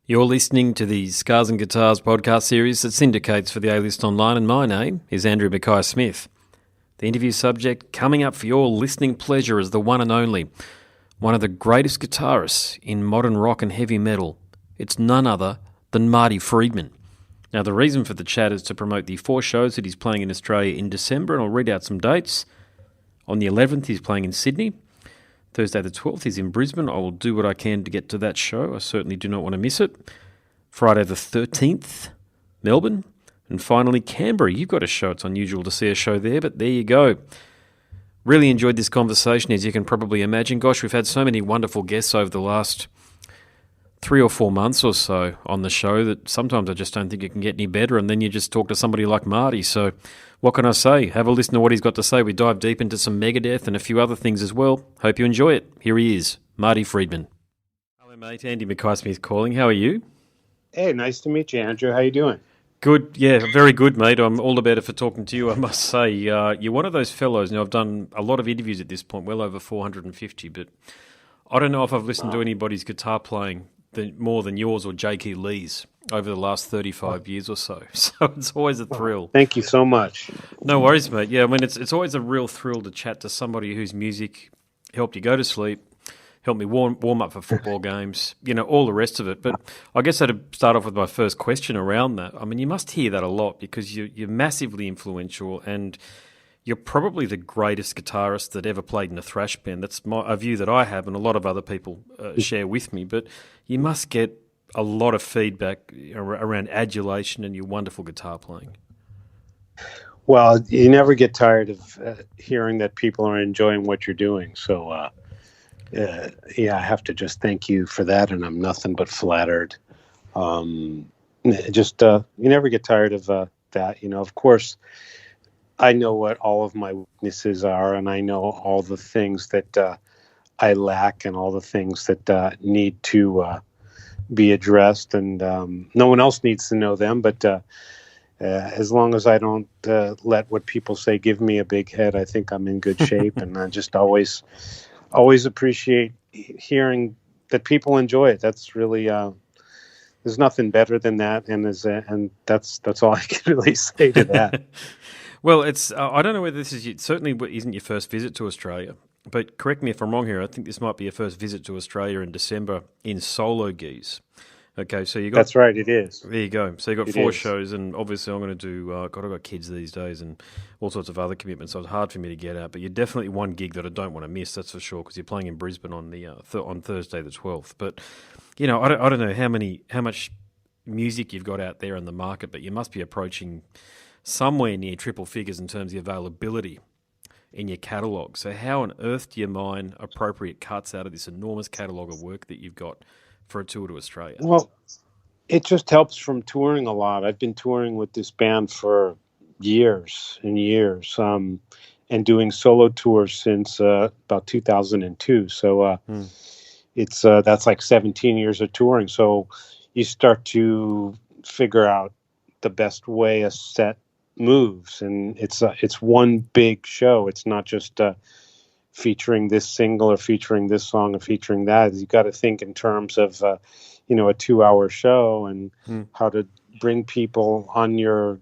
You're listening to the Scars and Guitars podcast series that syndicates for the A-List Online, and my name is Andrew Mackay-Smith. The interview subject coming up for your listening pleasure is the one and only, one of the greatest guitarists in modern rock and heavy metal. It's none other than Marty Friedman. Now, the reason for the chat is to promote the 4 shows that he's playing in Australia in December, and I'll read out some dates. On the 11th, he's playing in Sydney. Thursday the 12th is in Brisbane. I will do what I can to get to that show. I certainly do not want to miss it. Friday the 13th, Melbourne. And finally, Canberra. You've got a show. It's unusual to see a show there, but there you go. Really enjoyed this conversation, as you can probably imagine. Gosh, we've had so many wonderful guests over the last 3 or 4 months or so on the show that sometimes I just don't think it can get any better, and then you just talk to somebody like Marty. So what can I say? Have a listen to what he's got to say. We dive deep into some Megadeth and a few other things as well. Hope you enjoy it. Here he is, Marty Friedman. Hello, mate. Andy Mackay-Smith calling. How are you? Hey, nice to meet you, Andrew. How you doing? Good. Yeah, very good, mate. I'm all the better for talking to you, I must say. You're one of those fellows. Now, I've done a lot of interviews at this point, well over 450, but I don't know if I've listened to anybody's guitar playing more than yours or J.K. Lee's over the last 35 years or so. So it's always a thrill. Thank you so much. No worries, mate. Yeah, I mean, it's always a real thrill to chat to somebody whose music helped you go to sleep, helped me warm up for football games, all the rest of it. But I guess I'd start off with my first question around that. I mean, you must hear that a lot because you're massively influential and you're probably the greatest guitarist that ever played in a thrash band. That's a view that I have and a lot of other people share with me. But you must get a lot of feedback around adulation and your wonderful guitar playing. Well, you never get tired of hearing that people are enjoying what you're doing. So, I have to just thank you for that, and I'm nothing but flattered. You never get tired of that. Of course, I know what all of my weaknesses are, and I know all the things that I lack and all the things that need to be addressed, and no one else needs to know them. But as long as I don't let what people say give me a big head, I think I'm in good shape. And I just always appreciate hearing that people enjoy it. That's really there's nothing better than that, and that's all I can really say to that. Well, it's I don't know whether this is certainly isn't your first visit to Australia, but correct me if I'm wrong here. I think this might be your first visit to Australia in December in solo geese. Okay, so you got that's right. It is. There you go. So you got 4 shows, and obviously I'm going to do. I've got kids these days and all sorts of other commitments, so it's hard for me to get out. But you're definitely one gig that I don't want to miss. That's for sure, because you're playing in Brisbane on the on Thursday the 12th. But I don't know how much music you've got out there in the market, but you must be approaching somewhere near triple figures in terms of availability in your catalogue. So how on earth do you mine appropriate cuts out of this enormous catalogue of work that you've got for a tour to Australia? Well, it just helps from touring a lot. I've been touring with this band for years and years, and doing solo tours since about 2002. So it's that's like 17 years of touring. So you start to figure out the best way a set moves, and it's one big show. It's not just featuring this single or featuring this song or featuring that. You got to think in terms of a 2-hour show and how to bring people on your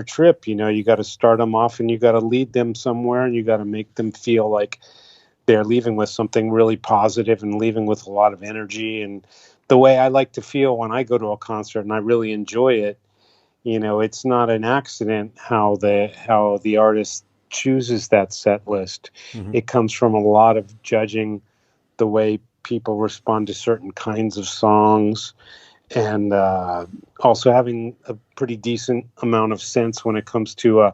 trip. You got to start them off and you got to lead them somewhere, and you got to make them feel like they're leaving with something really positive and leaving with a lot of energy. And the way I like to feel when I go to a concert and I really enjoy it, it's not an accident how the artist chooses that set list. Mm-hmm. It comes from a lot of judging the way people respond to certain kinds of songs, and also having a pretty decent amount of sense when it comes to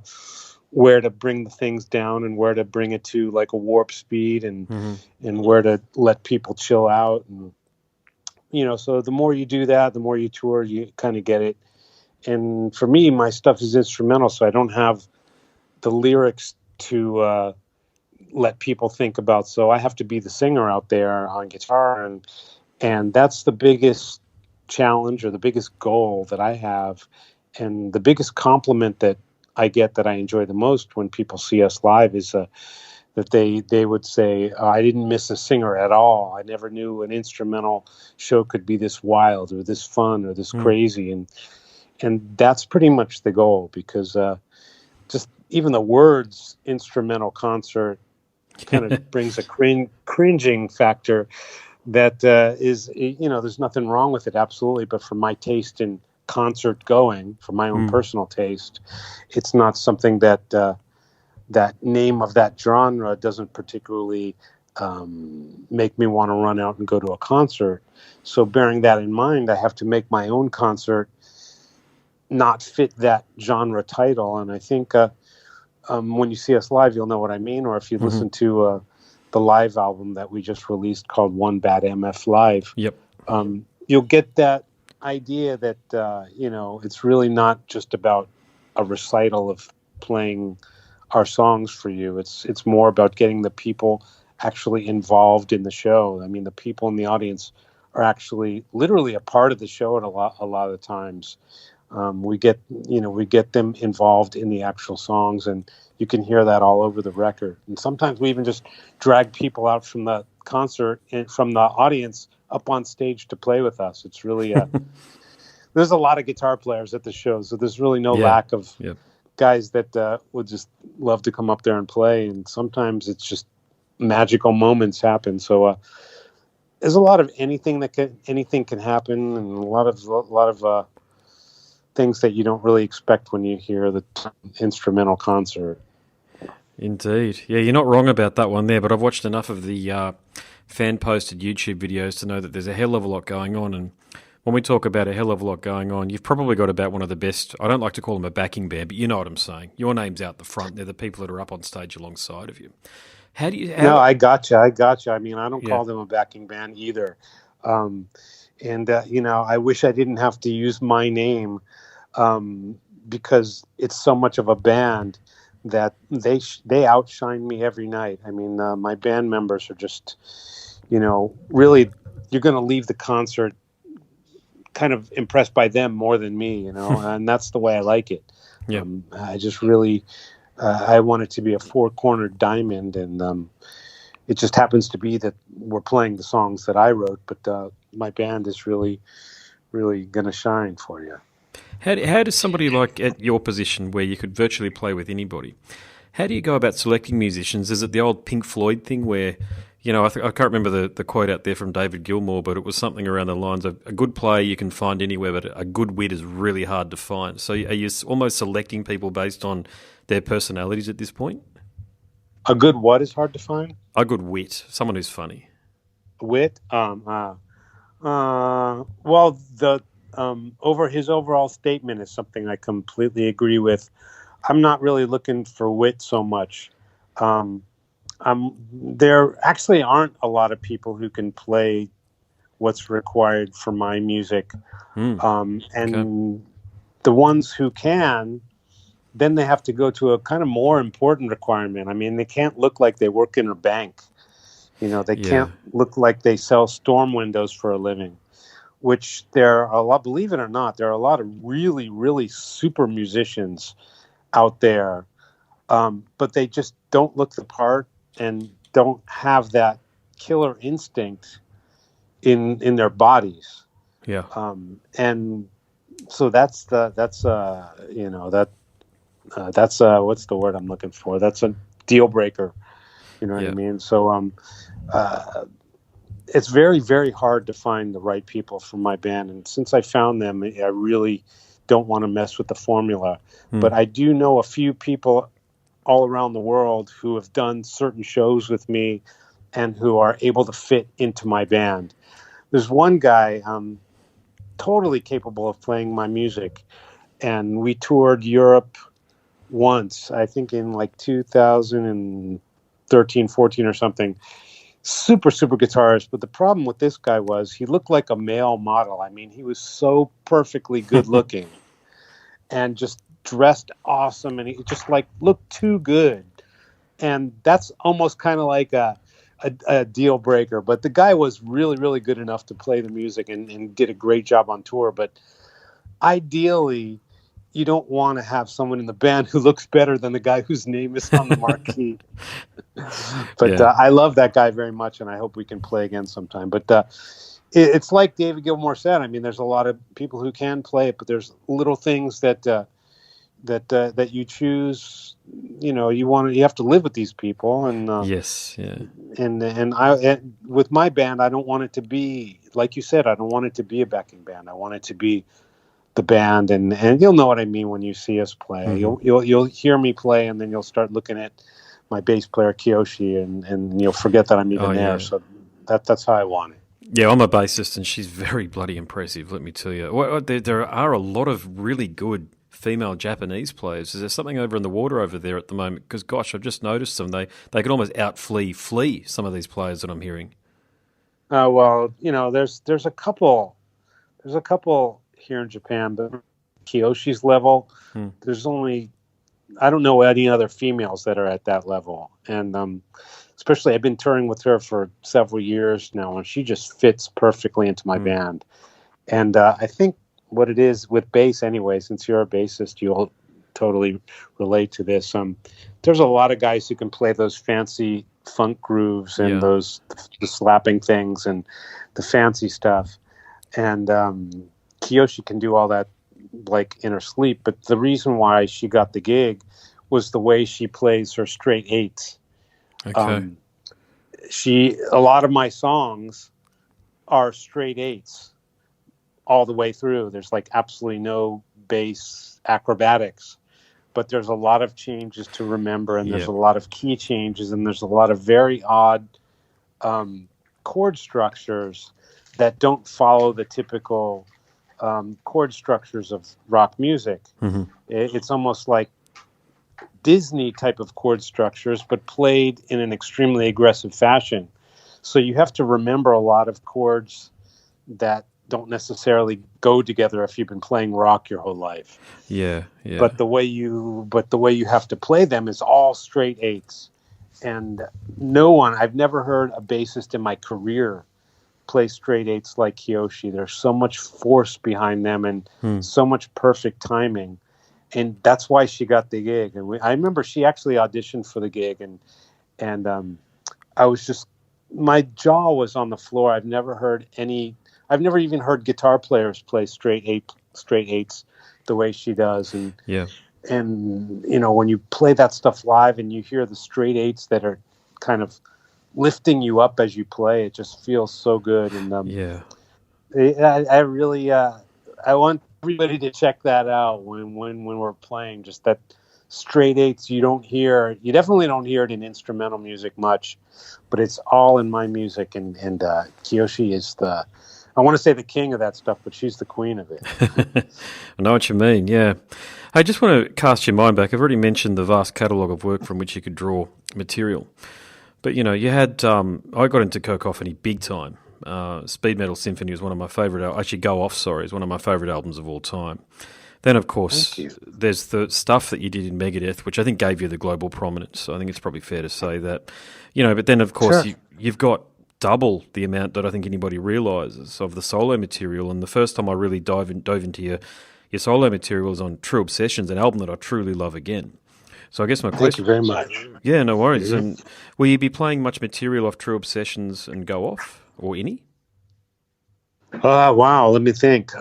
where to bring the things down and where to bring it to like a warp speed, and and where to let people chill out. And so the more you do that, the more you tour, you kind of get it. And for me, my stuff is instrumental, so I don't have the lyrics to let people think about. So I have to be the singer out there on guitar, and that's the biggest challenge or the biggest goal that I have, and the biggest compliment that I get that I enjoy the most when people see us live is that they would say, I didn't miss a singer at all. I never knew an instrumental show could be this wild or this fun or this crazy. And that's pretty much the goal, because just even the words instrumental concert kind of brings a cringing factor that is, there's nothing wrong with it, absolutely. But for my taste in concert going, for my own personal taste, it's not something that that name of that genre doesn't particularly make me want to run out and go to a concert. So bearing that in mind, I have to make my own concert not fit that genre title. And I think when you see us live, you'll know what I mean. Or if you listen to the live album that we just released called One Bad MF Live, you'll get that idea that, it's really not just about a recital of playing our songs for you. It's more about getting the people actually involved in the show. I mean, the people in the audience are actually literally a part of the show at a lot of the times. We get them involved in the actual songs, and you can hear that all over the record. And sometimes we even just drag people out from the concert and from the audience up on stage to play with us. It's really there's a lot of guitar players at the show, so there's really no lack of guys that would just love to come up there and play. And sometimes it's just magical moments happen. So there's a lot of anything can happen, and a lot of things that you don't really expect when you hear the instrumental concert. Indeed. Yeah, you're not wrong about that one there, but I've watched enough of the fan-posted YouTube videos to know that there's a hell of a lot going on. And when we talk about a hell of a lot going on, you've probably got about one of the best, I don't like to call them a backing band, but you know what I'm saying. Your name's out the front. They're the people that are up on stage alongside of you. No, I gotcha. I mean, I don't call them a backing band either. I wish I didn't have to use my name, because it's so much of a band that they outshine me every night. I mean, my band members are just, really, you're going to leave the concert kind of impressed by them more than me, and that's the way I like it. Yeah. I just really, I want it to be a four-cornered diamond, and it just happens to be that we're playing the songs that I wrote, but my band is really, really going to shine for you. How does somebody like at your position, where you could virtually play with anybody, how do you go about selecting musicians? Is it the old Pink Floyd thing where, I can't remember the quote out there from David Gilmour, but it was something around the lines of a good player you can find anywhere, but a good wit is really hard to find. So are you almost selecting people based on their personalities at this point? A good what is hard to find? A good wit, someone who's funny. Wit? Well, over his overall statement is something I completely agree with. I'm not really looking for wit so much. There actually aren't a lot of people who can play what's required for my music. The ones who can, then they have to go to a kind of more important requirement. I mean, they can't look like they work in a bank. They can't look like they sell storm windows for a living, which there are a lot, believe it or not, there are a lot of really, really super musicians out there. But they just don't look the part and don't have that killer instinct in their bodies. Yeah. And so that's what's the word I'm looking for? That's a deal breaker. You know what I mean? So, it's very, very hard to find the right people for my band. And since I found them, I really don't want to mess with the formula. But I do know a few people all around the world who have done certain shows with me and who are able to fit into my band. There's one guy totally capable of playing my music, and we toured Europe once, I think in like 2013, 14 or something. Super, super guitarist. But the problem with this guy was he looked like a male model. I mean, he was so perfectly good looking and just dressed awesome. And he just looked too good. And that's almost kind of like a deal breaker. But the guy was really, really good enough to play the music and did a great job on tour. But ideally, you don't want to have someone in the band who looks better than the guy whose name is on the marquee. But I love that guy very much, and I hope we can play again sometime. But it's like David Gilmour said. I mean, there's a lot of people who can play it, but there's little things that you choose. You have to live with these people, and yes, yeah. And with my band, I don't want it to be like you said. I don't want it to be a backing band. I want it to be the band, and you'll know what I mean when you see us play. Mm-hmm. You'll hear me play, and then you'll start looking at my bass player Kiyoshi, and you'll forget that I'm even there. So that's how I want it. Yeah, I'm a bassist, and she's very bloody impressive. Let me tell you, there are a lot of really good female Japanese players. Is there something over in the water over there at the moment? Because gosh, I've just noticed them. They could almost flee some of these players that I'm hearing. Well, there's a couple here in Japan, but Kiyoshi's level, there's only, I don't know any other females that are at that level. And especially I've been touring with her for several years now, and she just fits perfectly into my band. And I think what it is with bass anyway, since you're a bassist, you'll totally relate to this. There's a lot of guys who can play those fancy funk grooves and the slapping things and the fancy stuff. And Kiyoshi can do all that like in her sleep, but the reason why she got the gig was the way she plays her straight eights. Okay. A lot of my songs are straight eights all the way through. There's like absolutely no bass acrobatics, but there's a lot of changes to remember, and there's a lot of key changes, and there's a lot of very odd chord structures that don't follow the typical chord structures of rock music. Mm-hmm. It's almost like Disney type of chord structures, but played in an extremely aggressive fashion. So you have to remember a lot of chords that don't necessarily go together if you've been playing rock your whole life. Yeah. But the way you have to play them is all straight eights. And I've never heard a bassist in my career play straight eights like Kiyoshi. There's so much force behind them and so much perfect timing. And that's why she got the gig. And I remember she actually auditioned for the gig, and I was just, my jaw was on the floor. I've never even heard guitar players play straight eights the way she does. And when you play that stuff live and you hear the straight eights that are kind of lifting you up as you play, it just feels so good. And I really I want everybody to check that out when we're playing. Just that straight eights, you definitely don't hear it in instrumental music much, but it's all in my music. And Kiyoshi is I want to say the king of that stuff, but she's the queen of it. I know what you mean, yeah. I just want to cast your mind back. I've already mentioned the vast catalogue of work from which you could draw material. But, you had, I got into Cacophony big time. Speed Metal Symphony was one of my favourite, actually Go Off, sorry, is one of my favourite albums of all time. Then, of course, there's the stuff that you did in Megadeth, which I think gave you the global prominence. I think it's probably fair to say that. But then, of course, you've got double the amount that I think anybody realises of the solo material. And the first time I really dove into your solo material was on True Obsessions, an album that I truly love again. So I guess my question... Thank you very much. Yeah, no worries. Mm-hmm. And will you be playing much material off True Obsessions and Go Off, or any? Wow, let me think.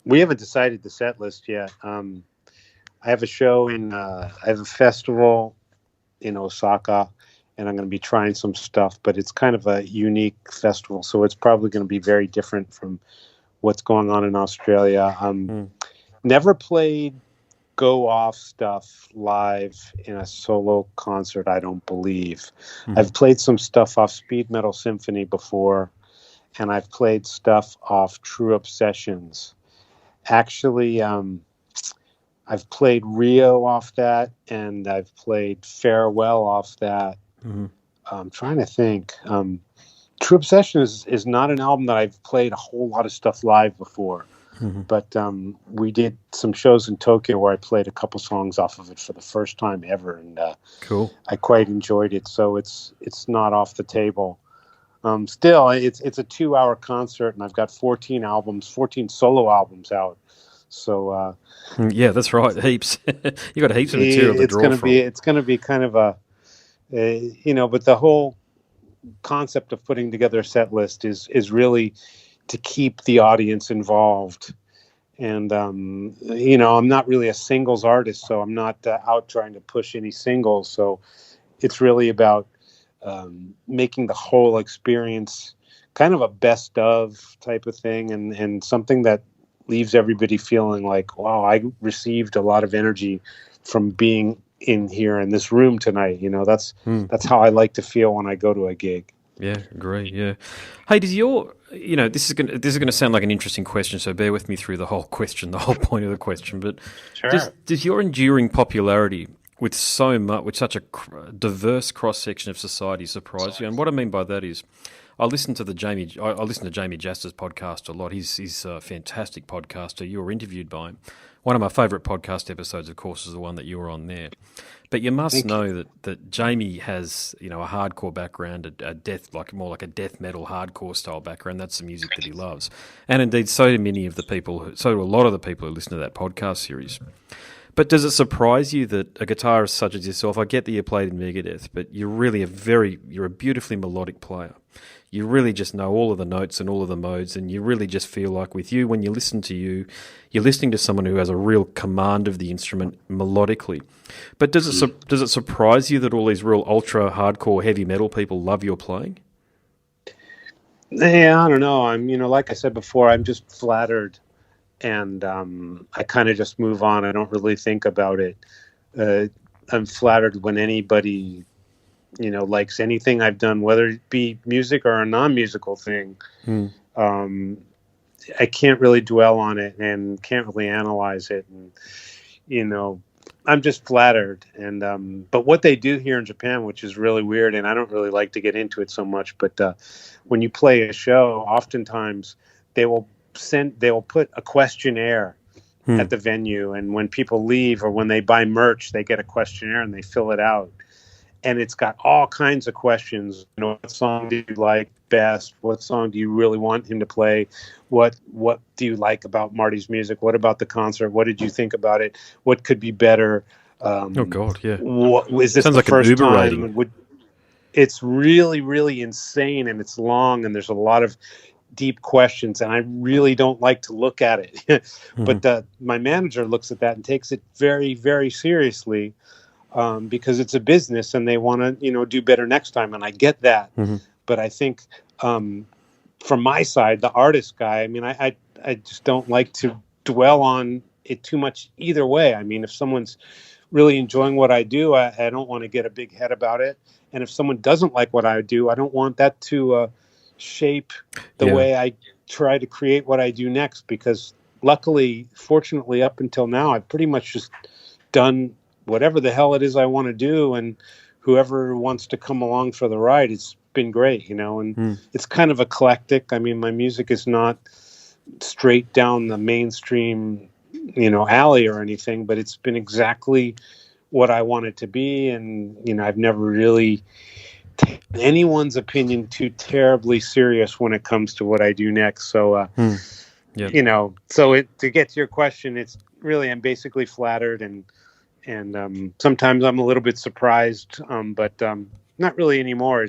We haven't decided the set list yet. I have a show I have a festival in Osaka, and I'm going to be trying some stuff, but it's kind of a unique festival, so it's probably going to be very different from what's going on in Australia. Never played Go Off stuff live in a solo concert, I don't believe. I've played some stuff off Speed Metal Symphony before, and I've played stuff off True Obsessions. Actually, I've played Rio off that, and I've played Farewell off that. I'm trying to think. True Obsession is not an album that I've played a whole lot of stuff live before. But we did some shows in Tokyo where I played a couple songs off of it for the first time ever, and cool. I quite enjoyed it. So it's not off the table. Still, it's a 2-hour concert, and I've got 14 solo albums out. So Yeah, that's right. Heaps. You got heaps of material to draw from. it's going to be kind of but the whole concept of putting together a set list is really to keep the audience involved. And I'm not really a singles artist, so I'm not out trying to push any singles. So it's really about making the whole experience kind of a best of type of thing, and something that leaves everybody feeling like, wow, I received a lot of energy from being in here in this room tonight. That's how I like to feel when I go to a gig. Yeah, agree. Yeah. Hey, this is going to sound like an interesting question, so bear with me through the whole question, the whole point of the question. But Sure. does your enduring popularity with such a diverse cross section of society surprise you? And what I mean by that is, I listen to Jamie Jaster's podcast a lot. He's a fantastic podcaster. You were interviewed by him. One of my favourite podcast episodes, of course, is the one that you were on there. But you must know that Jamie has, a hardcore background, more like a death metal hardcore style background. That's the music that he loves, and indeed, so do a lot of the people who listen to that podcast series. But does it surprise you that a guitarist such as yourself? I get that you played in Megadeth, but you're a beautifully melodic player. You really just know all of the notes and all of the modes, and you really just feel like with you, when you listen to you're listening to someone who has a real command of the instrument melodically. But does it surprise you that all these real ultra hardcore heavy metal people love your playing? Yeah, I don't know. I'm, like I said before, I'm just flattered, and I kind of just move on. I don't really think about it. I'm flattered when anybody likes anything I've done, whether it be music or a non-musical thing. I can't really dwell on it and can't really analyze it. And, I'm just flattered. And, but what they do here in Japan, which is really weird, and I don't really like to get into it so much, but when you play a show, oftentimes they will put a questionnaire at the venue. And when people leave or when they buy merch, they get a questionnaire and they fill it out. And it's got all kinds of questions. What song do you like best? What song do you really want him to play? What do you like about Marty's music? What about the concert? What did you think about it? What could be better? Oh God, yeah. Is this sounds the like first an Uber time? rating. It's really, really insane, and it's long, and there's a lot of deep questions, and I really don't like to look at it. But my manager looks at that and takes it very, very seriously. Because it's a business and they want to, do better next time. And I get that. But I think from my side, the artist guy, I just don't like to dwell on it too much either way. If someone's really enjoying what I do, I don't want to get a big head about it. And if someone doesn't like what I do, I don't want that to shape the way I try to create what I do next. Because fortunately, up until now, I've pretty much just done whatever the hell it is I want to do, and whoever wants to come along for the ride, it's been great, and it's kind of eclectic. My music is not straight down the mainstream, alley or anything, but it's been exactly what I want it to be. And, I've never really taken anyone's opinion too terribly serious when it comes to what I do next. So, to get to your question, it's really, I'm basically flattered, and sometimes I'm a little bit surprised, but not really anymore.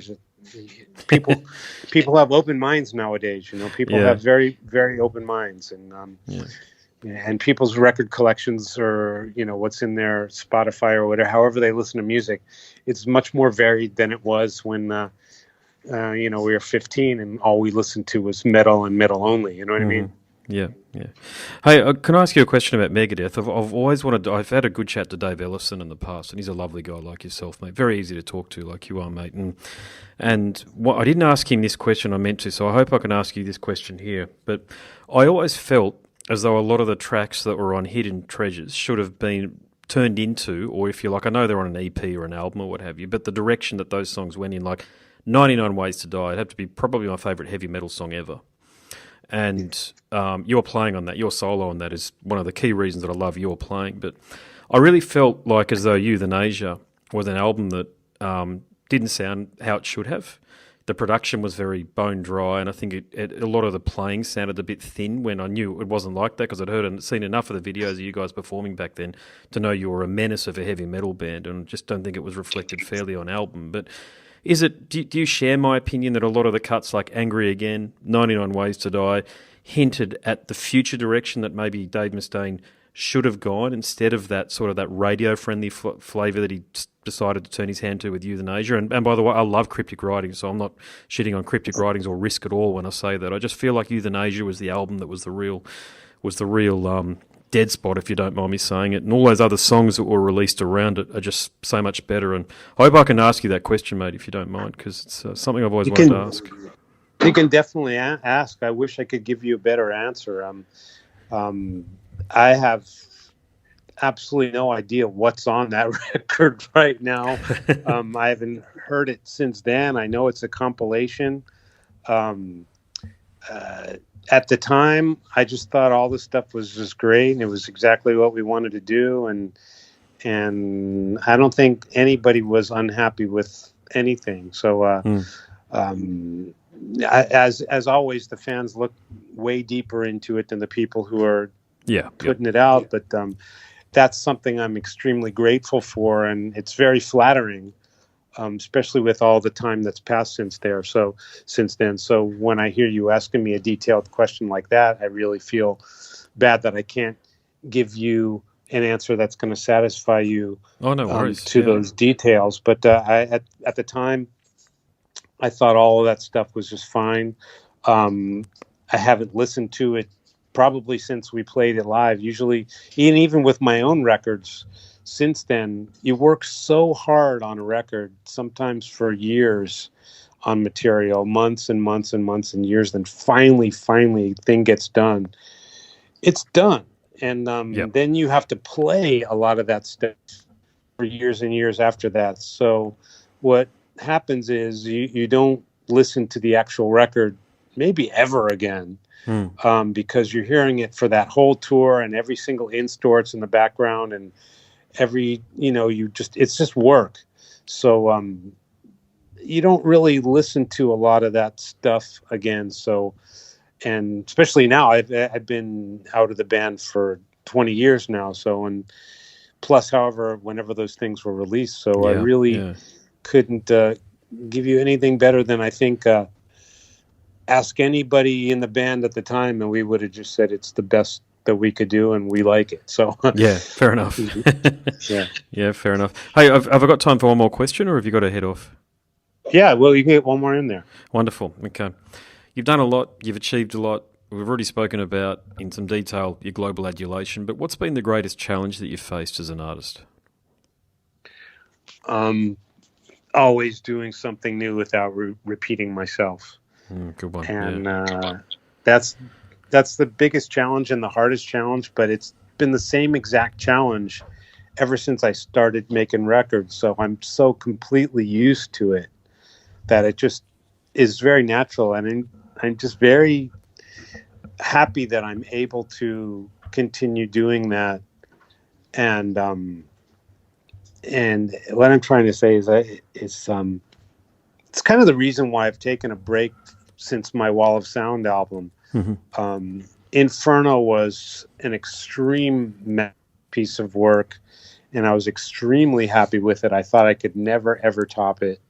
People have open minds nowadays. People have very, very open minds, and people's record collections, or what's in their Spotify or whatever, however they listen to music, it's much more varied than it was when we were 15 and all we listened to was metal and metal only. You know what I mean? Yeah. Hey, can I ask you a question about Megadeth? I've always wanted. I've had a good chat to Dave Ellison in the past, and he's a lovely guy like yourself, mate. Very easy to talk to, like you are, mate. And what I didn't ask him this question, I meant to, so I hope I can ask you this question here. But I always felt as though a lot of the tracks that were on Hidden Treasures should have been turned into, or if you like, I know they're on an EP or an album or what have you, but the direction that those songs went in, like 99 Ways to Die, it'd have to be probably my favourite heavy metal song ever. And your playing on that, your solo on that is one of the key reasons that I love your playing. But I really felt like as though Euthanasia was an album that didn't sound how it should have. the production was very bone dry, and I think a lot of the playing sounded a bit thin when I knew it wasn't like that, because I'd heard and seen enough of the videos of you guys performing back then to know you were a menace of a heavy metal band, and just don't think it was reflected fairly on album. But do you share my opinion that a lot of the cuts like Angry Again, 99 Ways to Die, hinted at the future direction that maybe Dave Mustaine should have gone, instead of that sort of that radio-friendly flavour that he decided to turn his hand to with Euthanasia? And by the way, I love Cryptic Writings, so I'm not shitting on Cryptic Writings or Risk at all when I say that. I just feel like Euthanasia was the album that was the real dead spot, if you don't mind me saying it. And all those other songs that were released around it are just so much better. And I hope I can ask you that question, mate, if you don't mind, because it's something I've always wanted to ask. You can definitely ask. I wish I could give you a better answer. I have absolutely no idea what's on that record right now. I haven't heard it since then. I know it's a compilation. At the time, I just thought all this stuff was just great, and it was exactly what we wanted to do. And I don't think anybody was unhappy with anything. So, as always, the fans look way deeper into it than the people who are putting it out. But that's something I'm extremely grateful for, and it's very flattering, especially with all the time that's passed since then. So when I hear you asking me a detailed question like that, I really feel bad that I can't give you an answer that's going to satisfy you. Oh, no worries. Those details. But at the time, I thought all of that stuff was just fine. I haven't listened to it probably since we played it live. Usually, even with my own records, since then, you work so hard on a record, sometimes for years on material, months and months and months and years, then finally, thing gets done. It's done. And then you have to play a lot of that stuff for years and years after that. So what happens is you don't listen to the actual record maybe ever again. Because you're hearing it for that whole tour, and every single in-store in the background, and it's just work. So you don't really listen to a lot of that stuff again. So, and especially now, I've been out of the band for 20 years now. So, and plus, however, whenever those things were released. So I really couldn't give you anything better than, I think, ask anybody in the band at the time, and we would have just said it's the best that we could do, and we like it. So yeah, fair enough. Yeah, fair enough. Hey, have I got time for one more question, or have you got to head off? Yeah, well, you can get one more in there. Wonderful. Okay, you've done a lot. You've achieved a lot. We've already spoken about in some detail your global adulation, but what's been the greatest challenge that you've faced as an artist? Always doing something new without repeating myself. Good one. And that's the biggest challenge and the hardest challenge, but it's been the same exact challenge ever since I started making records. So I'm so completely used to it that it just is very natural. And I'm just very happy that I'm able to continue doing that. And what I'm trying to say is it's kind of the reason why I've taken a break since my Wall of Sound album. Mm-hmm. Inferno was an extreme piece of work, and I was extremely happy with it. I thought I could never, ever top it.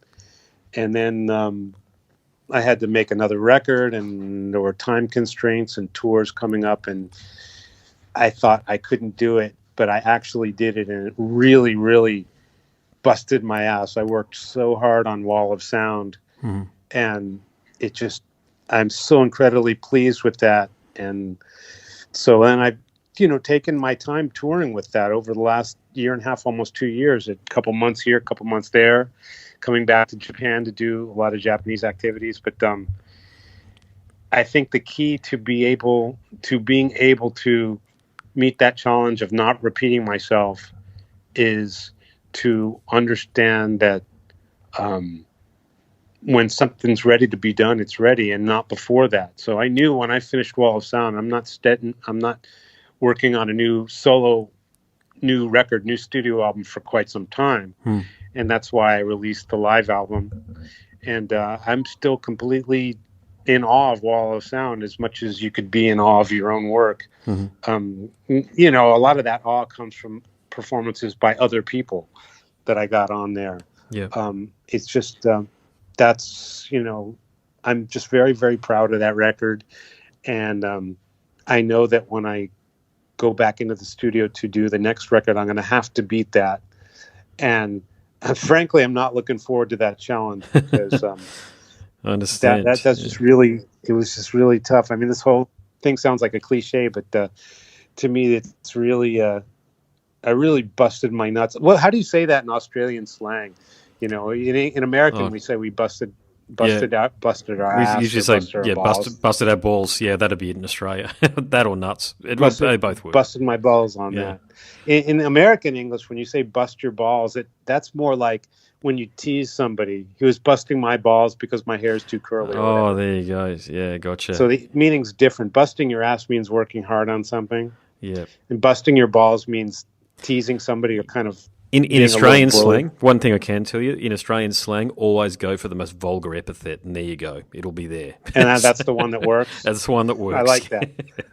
And then I had to make another record, and there were time constraints and tours coming up, and I thought I couldn't do it, but I actually did it, and it really, really busted my ass. I worked so hard on Wall of Sound, and it just, I'm so incredibly pleased with that. And so then I've, taken my time touring with that over the last year and a half, almost 2 years, a couple months here, a couple months there, coming back to Japan to do a lot of Japanese activities. But I think the key to being able to meet that challenge of not repeating myself is to understand that when something's ready to be done, it's ready, and not before that. So I knew when I finished Wall of Sound, I'm not working on a new record, new studio album for quite some time. And that's why I released the live album. and I'm still completely in awe of Wall of Sound as much as you could be in awe of your own work. You know, a lot of that awe comes from performances by other people that I got on there. Yeah. It's just that's, you know, I'm just very, very proud of that record, and I know that when I go back into the studio to do the next record, I'm going to have to beat that. And frankly, I'm not looking forward to that challenge because I understand. That's just really, it was just really tough. I mean, this whole thing sounds like a cliche, but to me, it's really, I really busted my nuts. Well, how do you say that in Australian slang? You know, in American, we say we busted our ass. We usually say, busted our balls. Yeah, that'd be it in Australia. That or nuts. They both work. Busted my balls on that. In American English, when you say bust your balls, that's more like when you tease somebody. He was busting my balls because my hair is too curly. Oh, there you go. Yeah, gotcha. So the meaning's different. Busting your ass means working hard on something. Yeah. And busting your balls means teasing somebody or kind of... In Australian slang, one thing I can tell you, in Australian slang, always go for the most vulgar epithet, and there you go. It'll be there. And that's the one that works? That's the one that works. I like that.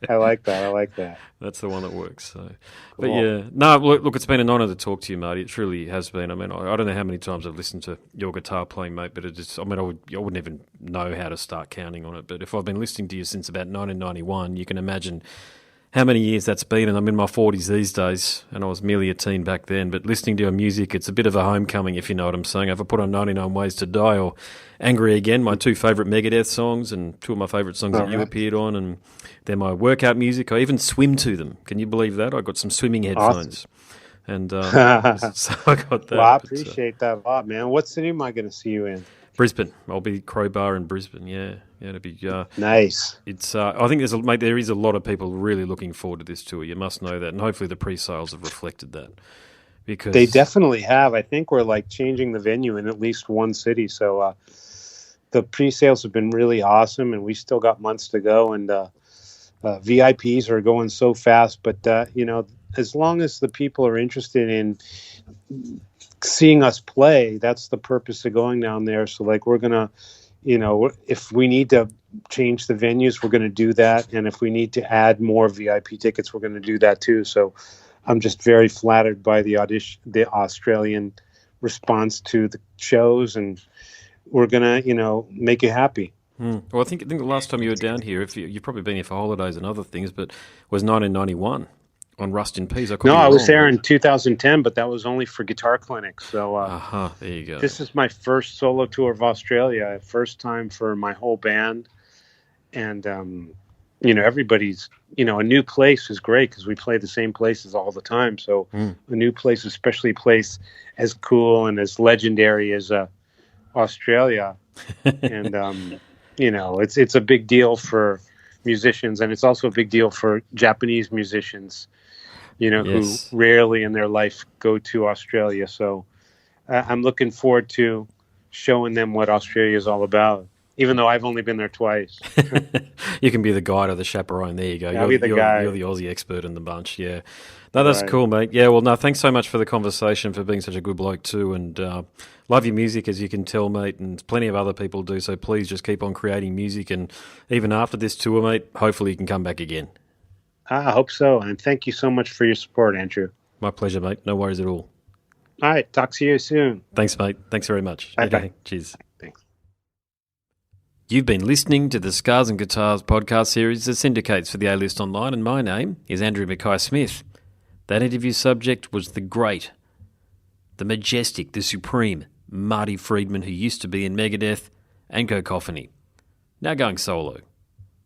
I like that. That's the one that works. So, cool. But yeah, no, look, it's been an honour to talk to you, Marty. It truly has been. I mean, I don't know how many times I've listened to your guitar playing, mate, but I wouldn't even know how to start counting on it. But if I've been listening to you since about 1991, you can imagine how many years that's been, and I'm in my 40s these days, and I was merely a teen back then. But listening to your music, it's a bit of a homecoming, if you know what I'm saying. If I put on 99 Ways to Die or Angry Again, my two favourite Megadeth songs, and two of my favourite songs that you appeared on, and they're my workout music. I even swim to them. Can you believe that? I got some swimming headphones. Awesome. And so I got that. Well, I appreciate that a lot, man. What city am I going to see you in? Brisbane. I'll be Crowbar in Brisbane. Yeah, it'll be nice. It's. I think there is a lot of people really looking forward to this tour. You must know that, and hopefully the pre-sales have reflected that. Because they definitely have. I think we're like changing the venue in at least one city. So the pre-sales have been really awesome, and we still got months to go. And VIPs are going so fast, but you know, as long as the people are interested in seeing us play, that's the purpose of going down there. So like, we're gonna, you know, if we need to change the venues, we're gonna do that, and if we need to add more VIP tickets, we're gonna do that too. So I'm just very flattered by the Australian response to the shows, and we're gonna, you know, make you happy. Well, I think the last time you were down here, if you've probably been here for holidays and other things, but was 1991. On Rust in Peace. I was there in 2010, but that was only for guitar clinics. So there you go. This is my first solo tour of Australia, first time for my whole band. And, you know, everybody's, you know, a new place is great because we play the same places all the time. So a new place, especially a place as cool and as legendary as Australia. And, you know, it's a big deal for musicians, and it's also a big deal for Japanese musicians, you know, yes, who rarely in their life go to Australia. So I'm looking forward to showing them what Australia is all about, even though I've only been there twice. You can be the guide or the chaperone. There you go. I'll be the guy. You're the Aussie expert in the bunch, yeah. No, that's cool, mate. Yeah, well, no, thanks so much for the conversation, for being such a good bloke too, and love your music, as you can tell, mate, and plenty of other people do, so please just keep on creating music, and even after this tour, mate, hopefully you can come back again. I hope so, and thank you so much for your support, Andrew. My pleasure, mate. No worries at all. All right, talk to you soon. Thanks, mate. Thanks very much. Bye. Okay, cheers. Thanks. You've been listening to the Scars and Guitars podcast series that syndicates for the A-List Online, and my name is Andrew Mackay-Smith. That interview subject was the great, the majestic, the supreme Marty Friedman, who used to be in Megadeth and Cacophony, now going solo.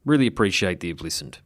Really appreciate that you've listened.